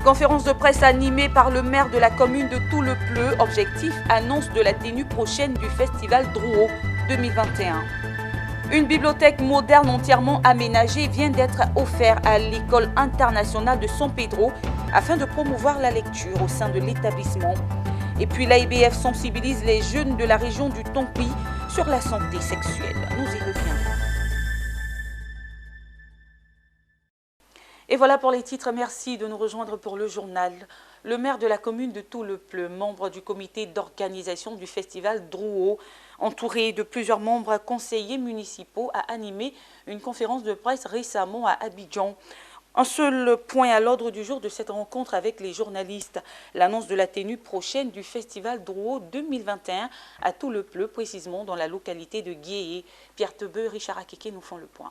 Conférence de presse animée par le maire de la commune de Tout-le-Pleu. Objectif, annonce de la tenue prochaine du festival Drouot 2021. Une bibliothèque moderne entièrement aménagée vient d'être offerte à l'école internationale de San Pedro afin de promouvoir la lecture au sein de l'établissement. Et puis l'AIBF sensibilise les jeunes de la région du Tompi sur la santé sexuelle. Nous y reviendrons. Et voilà pour les titres. Merci de nous rejoindre pour le journal. Le maire de la commune de Tout-le-Pleu, membre du comité d'organisation du festival Drouot, entouré de plusieurs membres conseillers municipaux, a animé une conférence de presse récemment à Abidjan. Un seul point à l'ordre du jour de cette rencontre avec les journalistes, l'annonce de la tenue prochaine du festival Drouot 2021 à Tout-le-Pleu, précisément dans la localité de Guéhé. Pierre Tebeu, Richard Akeke nous font le point.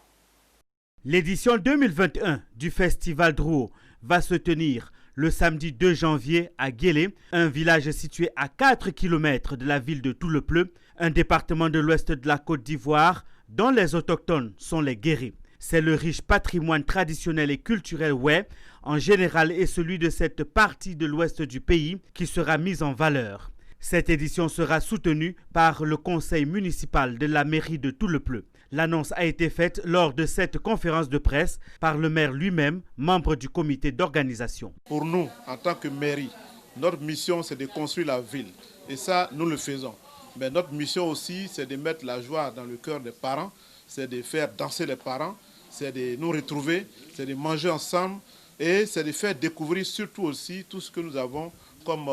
L'édition 2021 du festival Drouot va se tenir le samedi 2 janvier à Guélé, un village situé à 4 km de la ville de Tout-le-Pleu, un département de l'ouest de la Côte d'Ivoire dont les autochtones sont les Guéris. C'est le riche patrimoine traditionnel et culturel oué en général et celui de cette partie de l'ouest du pays qui sera mis en valeur. Cette édition sera soutenue par le conseil municipal de la mairie de Tout-le-Pleu. L'annonce a été faite lors de cette conférence de presse par le maire lui-même, membre du comité d'organisation. Pour nous, en tant que mairie, notre mission c'est de construire la ville. Et ça, nous le faisons. Mais notre mission aussi, c'est de mettre la joie dans le cœur des parents, c'est de faire danser les parents, c'est de nous retrouver, c'est de manger ensemble et c'est de faire découvrir surtout aussi tout ce que nous avons comme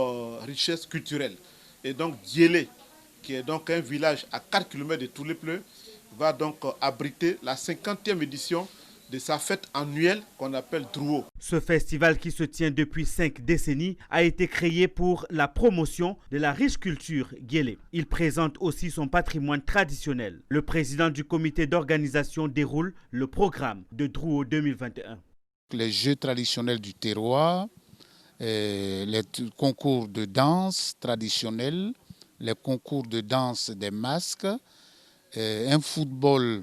richesse culturelle. Et donc Diélé, qui est donc un village à 4 km de Tout-le-Pleu, va donc abriter la 50e édition de sa fête annuelle qu'on appelle Drouot. Ce festival qui se tient depuis 5 décennies a été créé pour la promotion de la riche culture guélé. Il présente aussi son patrimoine traditionnel. Le président du comité d'organisation déroule le programme de Drouot 2021. Les jeux traditionnels du terroir, les concours de danse traditionnels, les concours de danse des masques, un football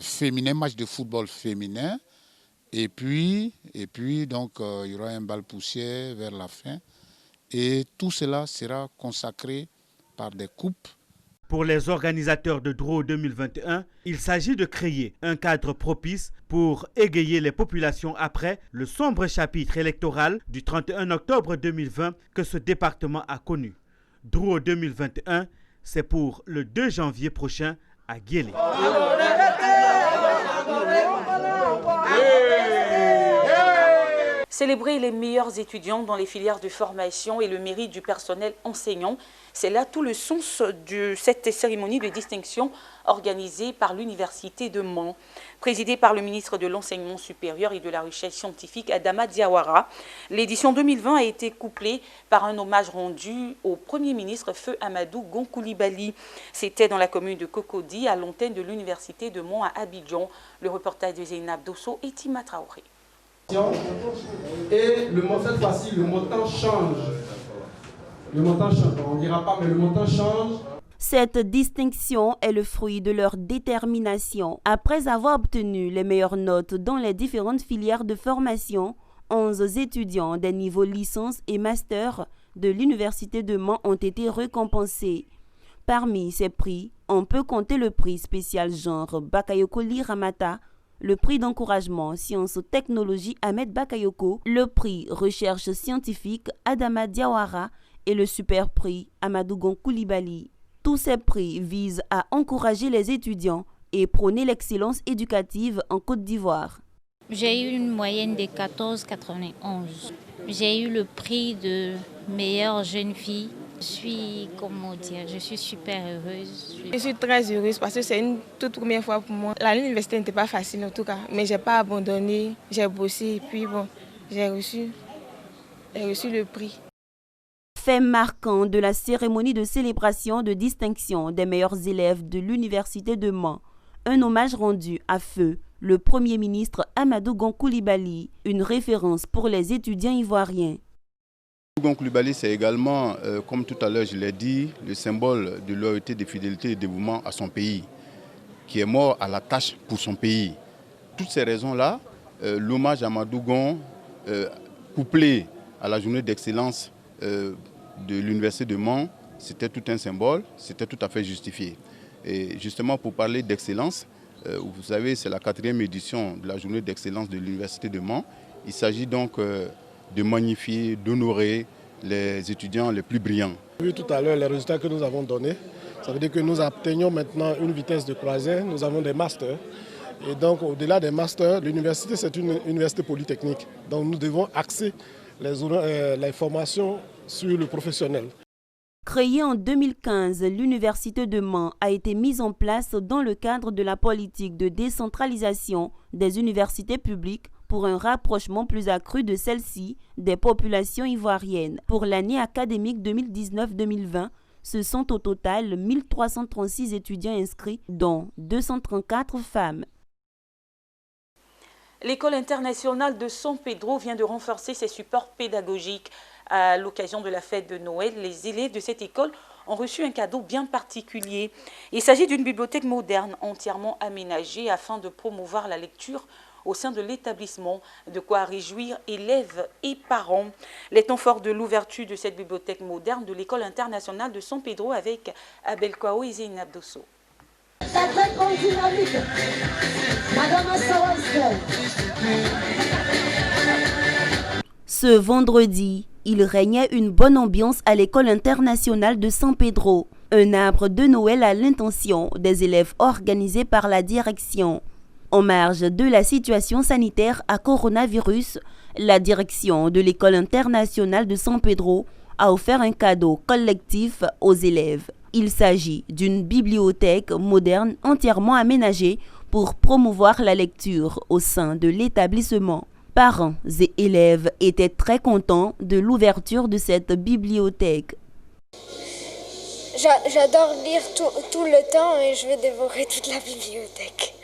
féminin, match de football féminin, et puis donc il y aura un bal poussière vers la fin, et tout cela sera consacré par des coupes. Pour les organisateurs de Drouot 2021, il s'agit de créer un cadre propice pour égayer les populations après le sombre chapitre électoral du 31 octobre 2020 que ce département a connu. Drouot 2021, c'est pour le 2 janvier prochain à Guélé. Célébrer les meilleurs étudiants dans les filières de formation et le mérite du personnel enseignant, c'est là tout le sens de cette cérémonie de distinction organisée par l'Université de Mans. Présidée par le ministre de l'Enseignement supérieur et de la Recherche scientifique, Adama Diawara, l'édition 2020 a été couplée par un hommage rendu au Premier ministre Feu Amadou Gon Coulibaly. C'était dans la commune de Cocody, à l'antenne de l'Université de Mans à Abidjan. Le reportage de Zeynab Dosso et Tima Traoré. Et cette fois-ci, le montant change. Le montant change, on ne dira pas, mais le montant change. Cette distinction est le fruit de leur détermination. Après avoir obtenu les meilleures notes dans les différentes filières de formation, 11 étudiants des niveaux licence et master de l'Université de Mans ont été récompensés. Parmi ces prix, on peut compter le prix spécial genre Bakayoko Ramata, le prix d'encouragement Sciences Technologie Ahmed Bakayoko, le prix Recherche Scientifique Adama Diawara et le super prix Amadou Gon Coulibaly. Tous ces prix visent à encourager les étudiants et prôner l'excellence éducative en Côte d'Ivoire. J'ai eu une moyenne de 14,91. J'ai eu le prix de meilleure jeune fille. Je suis super heureuse. Je suis très heureuse parce que c'est une toute première fois pour moi. L'université n'était pas facile en tout cas, mais je n'ai pas abandonné, j'ai bossé et puis bon, j'ai reçu le prix. Fait marquant de la cérémonie de célébration de distinction des meilleurs élèves de l'Université de Mans, un hommage rendu à feu le Premier ministre Amadou Gon Coulibaly, une référence pour les étudiants ivoiriens. Gon Coulibaly, c'est également, comme tout à l'heure je l'ai dit, le symbole de loyauté, de fidélité et de dévouement à son pays, qui est mort à la tâche pour son pays. Toutes ces raisons-là, l'hommage à Amadou Gon couplé à la journée d'excellence de l'Université de Mans, c'était tout un symbole, c'était tout à fait justifié. Et justement, pour parler d'excellence, vous savez, c'est la 4e édition de la journée d'excellence de l'Université de Mans. Il s'agit donc de magnifier, d'honorer les étudiants les plus brillants. Vous avez vu tout à l'heure les résultats que nous avons donnés. Ça veut dire que nous atteignons maintenant une vitesse de croisière, nous avons des masters. Et donc, au-delà des masters, l'université, c'est une université polytechnique. Donc, nous devons axer les formations sur le professionnel. Créée en 2015, l'Université de Mans a été mise en place dans le cadre de la politique de décentralisation des universités publiques pour un rapprochement plus accru de celles-ci des populations ivoiriennes. Pour l'année académique 2019-2020, ce sont au total 1336 étudiants inscrits, dont 234 femmes. L'école internationale de San Pedro vient de renforcer ses supports pédagogiques. À l'occasion de la fête de Noël, les élèves de cette école ont reçu un cadeau bien particulier. Il s'agit d'une bibliothèque moderne entièrement aménagée afin de promouvoir la lecture au sein de l'établissement, de quoi réjouir élèves et parents. Les temps forts de l'ouverture de cette bibliothèque moderne de l'école internationale de San Pedro avec Abel Kwao et Zeynab Dosso. Ce vendredi, il régnait une bonne ambiance à l'école internationale de San Pedro. Un arbre de Noël à l'intention des élèves organisé par la direction. En marge de la situation sanitaire à coronavirus, la direction de l'école internationale de San Pedro a offert un cadeau collectif aux élèves. Il s'agit d'une bibliothèque moderne entièrement aménagée pour promouvoir la lecture au sein de l'établissement. Parents et élèves étaient très contents de l'ouverture de cette bibliothèque. J'adore lire tout le temps et je vais dévorer toute la bibliothèque.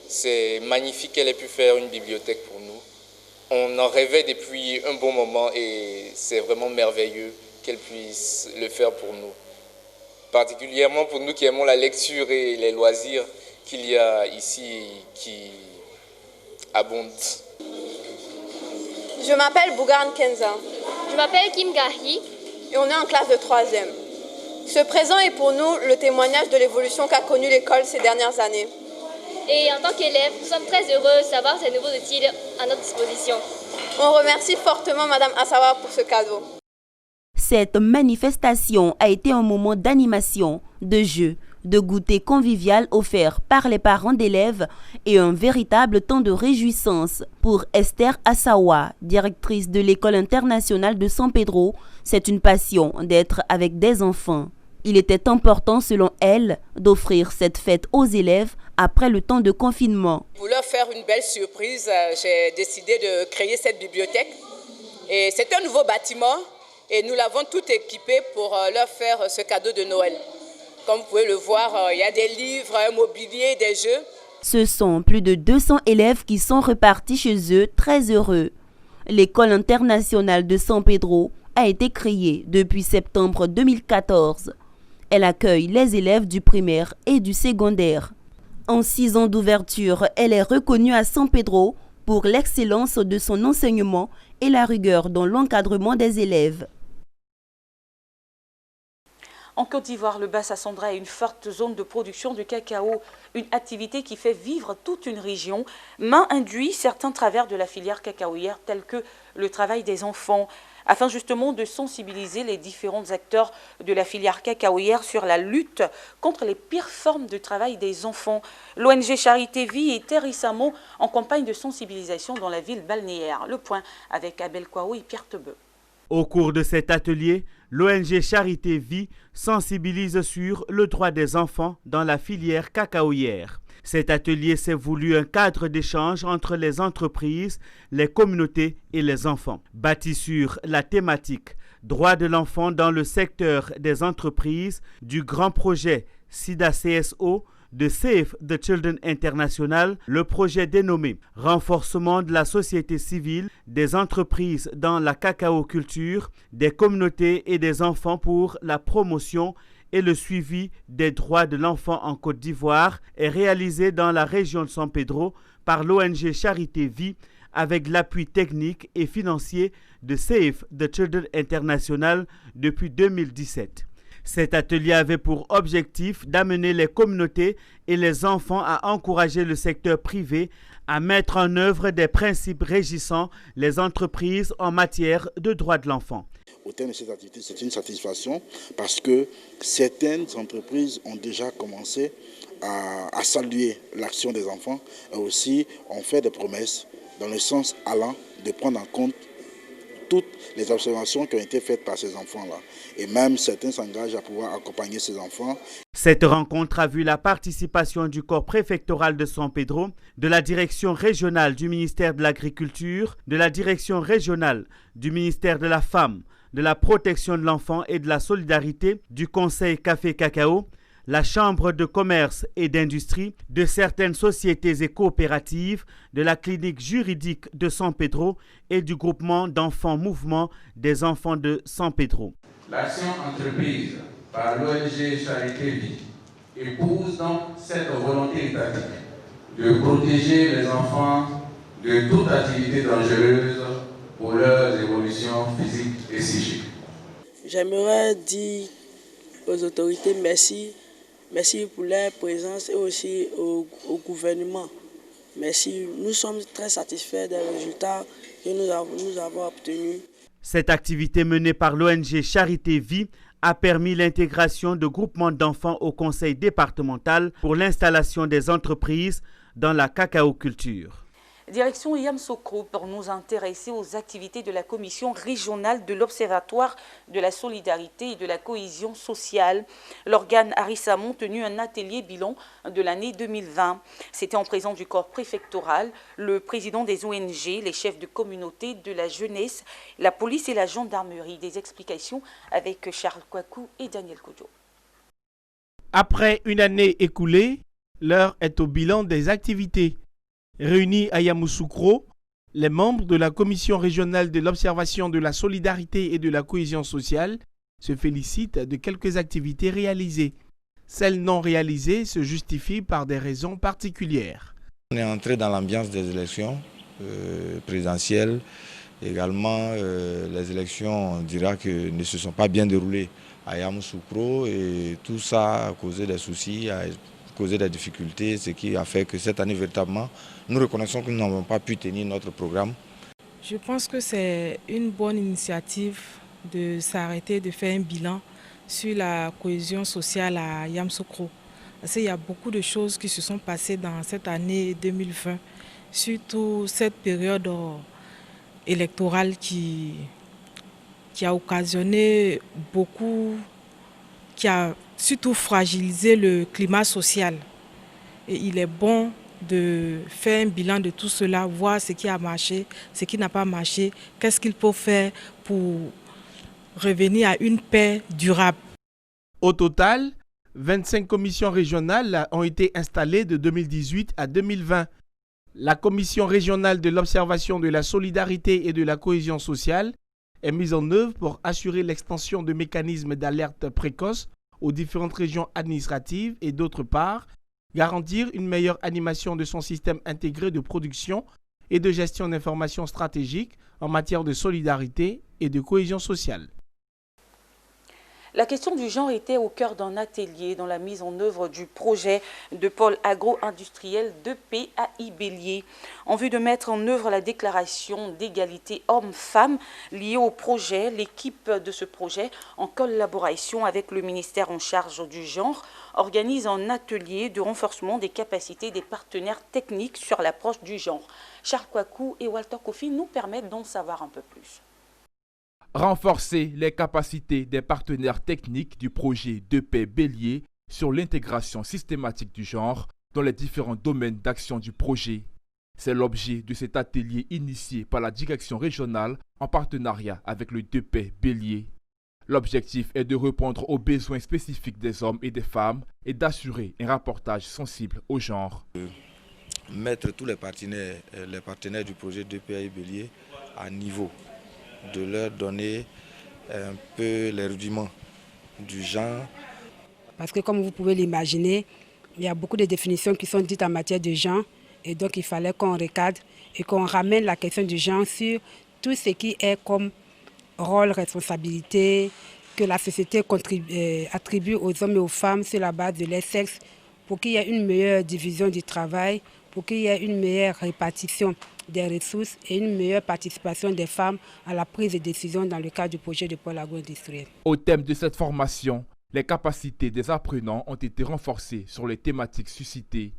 C'est magnifique qu'elle ait pu faire une bibliothèque pour nous. On en rêvait depuis un bon moment et c'est vraiment merveilleux qu'elle puisse le faire pour nous. Particulièrement pour nous qui aimons la lecture et les loisirs qu'il y a ici qui abondent. Je m'appelle Bougarn Kenza. Je m'appelle Kim Gahi. Et on est en classe de 3e. Ce présent est pour nous le témoignage de l'évolution qu'a connue l'école ces dernières années. Et en tant qu'élève, nous sommes très heureux de savoir ces nouveaux outils à notre disposition. On remercie fortement Madame Assawa pour ce cadeau. Cette manifestation a été un moment d'animation, de jeu, de goûter convivial offert par les parents d'élèves et un véritable temps de réjouissance. Pour Esther Assawa, directrice de l'école internationale de San Pedro, c'est une passion d'être avec des enfants. Il était important, selon elle, d'offrir cette fête aux élèves après le temps de confinement. Pour leur faire une belle surprise, j'ai décidé de créer cette bibliothèque. Et c'est un nouveau bâtiment et nous l'avons tout équipé pour leur faire ce cadeau de Noël. Comme vous pouvez le voir, il y a des livres, un mobilier, des jeux. Ce sont plus de 200 élèves qui sont repartis chez eux très heureux. L'école internationale de San Pedro a été créée depuis septembre 2014. Elle accueille les élèves du primaire et du secondaire. En 6 ans d'ouverture, elle est reconnue à San Pedro pour l'excellence de son enseignement et la rigueur dans l'encadrement des élèves. En Côte d'Ivoire, le Bassa-Sandra est une forte zone de production de cacao, une activité qui fait vivre toute une région, mais induit certains travers de la filière cacaoyère tels que le travail des enfants, afin justement de sensibiliser les différents acteurs de la filière cacaoyère sur la lutte contre les pires formes de travail des enfants. L'ONG Charité Vie était récemment en campagne de sensibilisation dans la ville balnéaire. Le point avec Abel Kwao et Pierre Tebeu. Au cours de cet atelier, l'ONG Charité Vie sensibilise sur le droit des enfants dans la filière cacaoyère. Cet atelier s'est voulu un cadre d'échange entre les entreprises, les communautés et les enfants. Bâti sur la thématique « Droits de l'enfant dans le secteur des entreprises » du grand projet SIDA-CSO de Save the Children International, le projet dénommé « Renforcement de la société civile, des entreprises dans la cacaoculture, des communautés et des enfants pour la promotion et le suivi des droits de l'enfant en Côte d'Ivoire » est réalisé dans la région de San Pedro par l'ONG Charité Vie avec l'appui technique et financier de Save the Children International depuis 2017. Cet atelier avait pour objectif d'amener les communautés et les enfants à encourager le secteur privé à mettre en œuvre des principes régissant les entreprises en matière de droits de l'enfant. Au terme de cette activité, c'est une satisfaction parce que certaines entreprises ont déjà commencé à saluer l'action des enfants et aussi ont fait des promesses dans le sens allant de prendre en compte toutes les observations qui ont été faites par ces enfants-là. Et même certains s'engagent à pouvoir accompagner ces enfants. Cette rencontre a vu la participation du corps préfectoral de San Pedro, de la direction régionale du ministère de l'Agriculture, de la direction régionale du ministère de la Femme, de la protection de l'enfant et de la solidarité, du Conseil Café Cacao, la Chambre de commerce et d'industrie, de certaines sociétés et coopératives, de la clinique juridique de San Pedro et du groupement d'enfants Mouvement des enfants de San Pedro. L'action entreprise par l'ONG Charité Vie épouse donc cette volonté étatique de protéger les enfants de toute activité dangereuse pour leur évolution physique et psychique. J'aimerais dire aux autorités merci. Merci pour leur présence et aussi au gouvernement. Merci. Nous sommes très satisfaits des résultats que nous avons obtenus. Cette activité menée par l'ONG Charité Vie a permis l'intégration de groupements d'enfants au conseil départemental pour l'installation des entreprises dans la cacaoculture. Direction Yamoussoukro pour nous intéresser aux activités de la commission régionale de l'Observatoire de la solidarité et de la cohésion sociale. L'organe a récemment tenu un atelier bilan de l'année 2020. C'était en présence du corps préfectoral, le président des ONG, les chefs de communauté, de la jeunesse, la police et la gendarmerie. Des explications avec Charles Kouakou et Daniel Kodjo. Après une année écoulée, l'heure est au bilan des activités. Réunis à Yamoussoukro, les membres de la Commission régionale de l'observation de la solidarité et de la cohésion sociale se félicitent de quelques activités réalisées. Celles non réalisées se justifient par des raisons particulières. On est entré dans l'ambiance des élections présidentielles. Également, les élections, on dira que ne se sont pas bien déroulées à Yamoussoukro et tout ça a causé des soucis, a causé des difficultés, ce qui a fait que cette année, véritablement, nous reconnaissons que nous n'avons pas pu tenir notre programme. Je pense que c'est une bonne initiative de s'arrêter, de faire un bilan sur la cohésion sociale à Yamoussoukro. Parce qu'il y a beaucoup de choses qui se sont passées dans cette année 2020, surtout cette période électorale qui a occasionné beaucoup, qui a surtout fragilisé le climat social. Et il est bon de faire un bilan de tout cela, voir ce qui a marché, ce qui n'a pas marché, qu'est-ce qu'il faut faire pour revenir à une paix durable. Au total, 25 commissions régionales ont été installées de 2018 à 2020. La Commission régionale de l'observation de la solidarité et de la cohésion sociale est mise en œuvre pour assurer l'extension de mécanismes d'alerte précoce aux différentes régions administratives et d'autre part, garantir une meilleure animation de son système intégré de production et de gestion d'informations stratégiques en matière de solidarité et de cohésion sociale. La question du genre était au cœur d'un atelier dans la mise en œuvre du projet de pôle agro-industriel de PAI Bélier. En vue de mettre en œuvre la déclaration d'égalité hommes-femmes liée au projet, l'équipe de ce projet, en collaboration avec le ministère en charge du genre, organise un atelier de renforcement des capacités des partenaires techniques sur l'approche du genre. Charles Kouakou et Walter Kofi nous permettent d'en savoir un peu plus. Renforcer les capacités des partenaires techniques du projet de paix Bélier sur l'intégration systématique du genre dans les différents domaines d'action du projet. C'est l'objet de cet atelier initié par la direction régionale en partenariat avec le DPE Bélier. L'objectif est de répondre aux besoins spécifiques des hommes et des femmes et d'assurer un rapportage sensible au genre. Mettre tous les partenaires du projet DPE Bélier à niveau, de leur donner un peu les rudiments du genre. Parce que comme vous pouvez l'imaginer, il y a beaucoup de définitions qui sont dites en matière de genre Et donc il fallait qu'on recadre et qu'on ramène la question du genre sur tout ce qui est comme rôle, responsabilité, que la société attribue aux hommes et aux femmes sur la base de leur sexe, pour qu'il y ait une meilleure division du travail, pour qu'il y ait une meilleure répartition des ressources et une meilleure participation des femmes à la prise de décision dans le cadre du projet de pôle agro-industriel. Au thème de cette formation, les capacités des apprenants ont été renforcées sur les thématiques suscitées.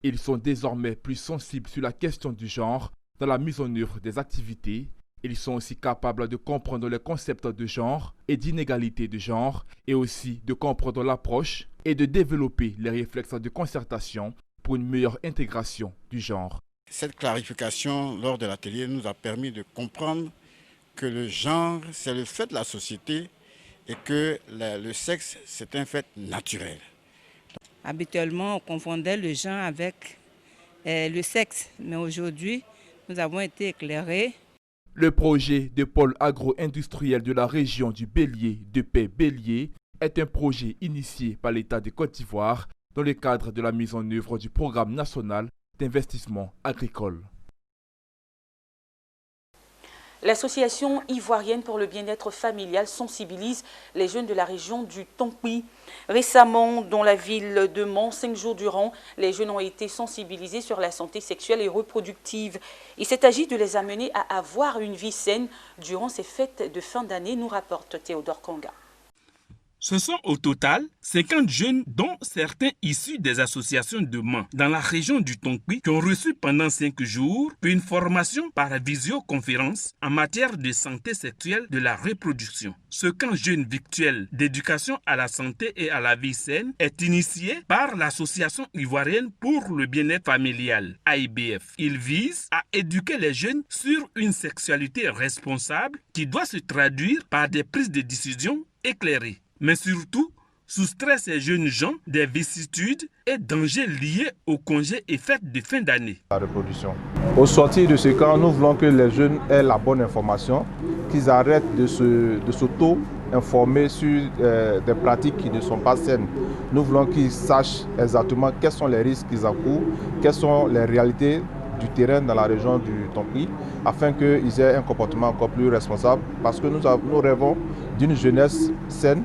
Ils sont désormais plus sensibles sur la question du genre dans la mise en œuvre des activités. Ils sont aussi capables de comprendre les concepts de genre et d'inégalité de genre et aussi de comprendre l'approche et de développer les réflexes de concertation pour une meilleure intégration du genre. Cette clarification lors de l'atelier nous a permis de comprendre que le genre, c'est le fait de la société et que le sexe, c'est un fait naturel. Habituellement, on confondait le genre avec le sexe, mais aujourd'hui, nous avons été éclairés. Le projet de pôle agro-industriel de la région du Bélier, de Paix-Bélier, est un projet initié par l'État de Côte d'Ivoire dans le cadre de la mise en œuvre du programme national d'investissement agricole. L'association ivoirienne pour le bien-être familial sensibilise les jeunes de la région du Tonkpi. Récemment, dans la ville de Mans, 5 jours durant, les jeunes ont été sensibilisés sur la santé sexuelle et reproductive. Il s'est agi de les amener à avoir une vie saine durant ces fêtes de fin d'année, nous rapporte Théodore Kanga. Ce sont au total 50 jeunes, dont certains issus des associations de Mans, dans la région du Tonkpi, qui ont reçu pendant 5 jours une formation par visioconférence en matière de santé sexuelle de la reproduction. Ce camp jeune virtuel d'éducation à la santé et à la vie saine est initié par l'Association ivoirienne pour le bien-être familial, AIBF. Il vise à éduquer les jeunes sur une sexualité responsable qui doit se traduire par des prises de décision éclairées. Mais surtout, soustraire ces jeunes gens des vicissitudes et dangers liés aux congés et fêtes de fin d'année. La reproduction. Au sortir de ce camp, nous voulons que les jeunes aient la bonne information, qu'ils arrêtent de s'auto-informer sur des pratiques qui ne sont pas saines. Nous voulons qu'ils sachent exactement quels sont les risques qu'ils encourent, quelles sont les réalités du terrain dans la région du Tonkpi, afin qu'ils aient un comportement encore plus responsable, parce que nous rêvons d'une jeunesse saine.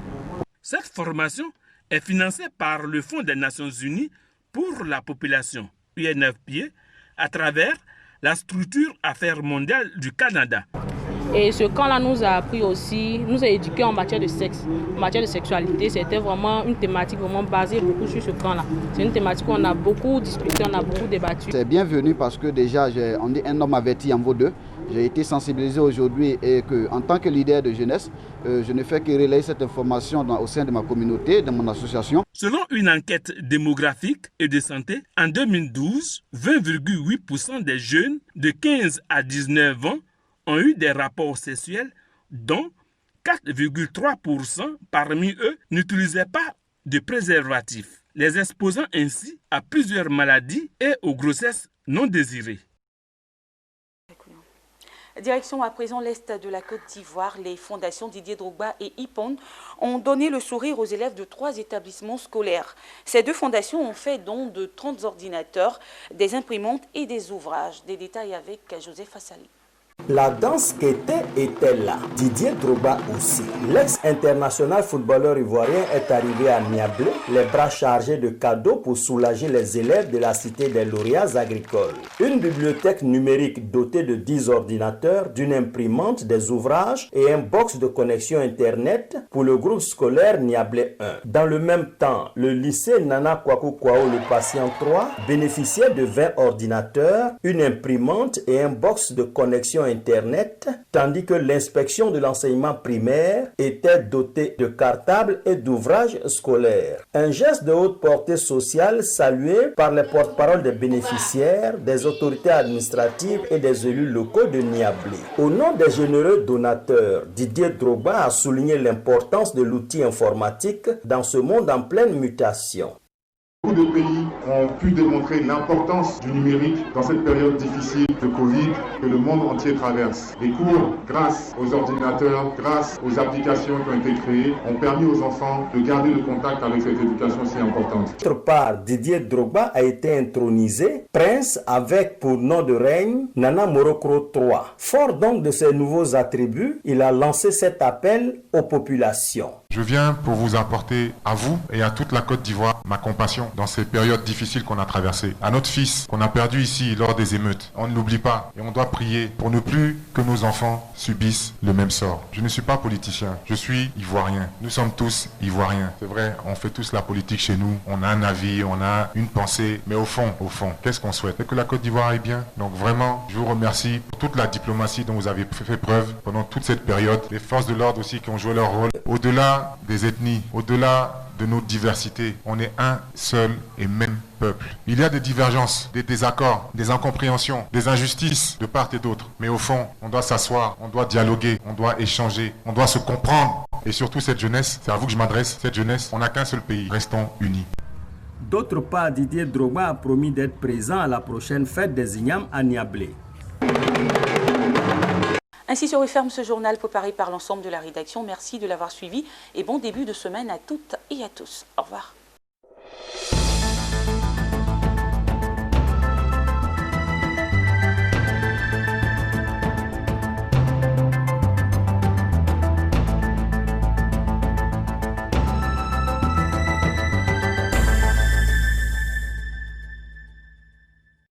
Cette formation est financée par le Fonds des Nations Unies pour la population, UNFPA, à travers la structure Affaires mondiales du Canada. Et ce camp-là nous a appris aussi, nous a éduqués en matière de sexe, en matière de sexualité. C'était vraiment une thématique vraiment basée beaucoup sur ce camp-là. C'est une thématique qu'on a beaucoup discuté, on a beaucoup débattu. C'est bienvenu parce que déjà, on dit un homme averti en vaut deux. J'ai été sensibilisé aujourd'hui et en tant que leader de jeunesse, je ne fais que relayer cette information au sein de ma communauté, de mon association. Selon une enquête démographique et de santé, en 2012, 20,8% des jeunes de 15 à 19 ans ont eu des rapports sexuels, dont 4,3% parmi eux n'utilisaient pas de préservatif, les exposant ainsi à plusieurs maladies et aux grossesses non désirées. Direction à présent l'Est de la Côte d'Ivoire, les fondations Didier Drogba et IPON ont donné le sourire aux élèves de 3 établissements scolaires. Ces 2 fondations ont fait don de 30 ordinateurs, des imprimantes et des ouvrages. Des détails avec Joseph Assali. La danse était là. Didier Drogba aussi. L'ex-international footballeur ivoirien est arrivé à Niablé, les bras chargés de cadeaux pour soulager les élèves de la cité des lauréats agricoles. Une bibliothèque numérique dotée de 10 ordinateurs, d'une imprimante, des ouvrages et un box de connexion Internet pour le groupe scolaire Niablé 1. Dans le même temps, le lycée Nana Kwaku Kwao le patient 3 bénéficiait de 20 ordinateurs, une imprimante et un box de connexion Internet, tandis que l'inspection de l'enseignement primaire était dotée de cartables et d'ouvrages scolaires. Un geste de haute portée sociale salué par les porte-paroles des bénéficiaires, des autorités administratives et des élus locaux de Niablé. Au nom des généreux donateurs, Didier Drogba a souligné l'importance de l'outil informatique dans ce monde en pleine mutation. Beaucoup de pays ont pu démontrer l'importance du numérique dans cette période difficile de Covid que le monde entier traverse. Les cours, grâce aux ordinateurs, grâce aux applications qui ont été créées, ont permis aux enfants de garder le contact avec cette éducation si importante. D'autre part, Didier Drogba a été intronisé prince avec pour nom de règne Nana Morokro III. Fort donc de ses nouveaux attributs, il a lancé cet appel aux populations. Je viens pour vous apporter à vous et à toute la Côte d'Ivoire ma compassion dans ces périodes difficiles qu'on a traversées. À notre fils qu'on a perdu ici lors des émeutes, on ne l'oublie pas et on doit prier pour ne plus que nos enfants subissent le même sort. Je ne suis pas politicien, je suis ivoirien. Nous sommes tous ivoiriens. C'est vrai, on fait tous la politique chez nous, on a un avis, on a une pensée, mais au fond, qu'est-ce qu'on souhaite? C'est que la Côte d'Ivoire aille bien. Donc vraiment, je vous remercie pour toute la diplomatie dont vous avez fait preuve pendant toute cette période. Les forces de l'ordre aussi qui ont joué leur rôle. Au-delà des ethnies, au-delà de nos diversités, on est un seul et même peuple. Il y a des divergences, des désaccords, des incompréhensions, des injustices de part et d'autre. Mais au fond, on doit s'asseoir, on doit dialoguer, on doit échanger, on doit se comprendre. Et surtout cette jeunesse, c'est à vous que je m'adresse, cette jeunesse, on n'a qu'un seul pays, restons unis. D'autre part, Didier Drogba a promis d'être présent à la prochaine fête des Ignames à Niablé. Ainsi se referme ce journal préparé par l'ensemble de la rédaction. Merci de l'avoir suivi et bon début de semaine à toutes et à tous. Au revoir.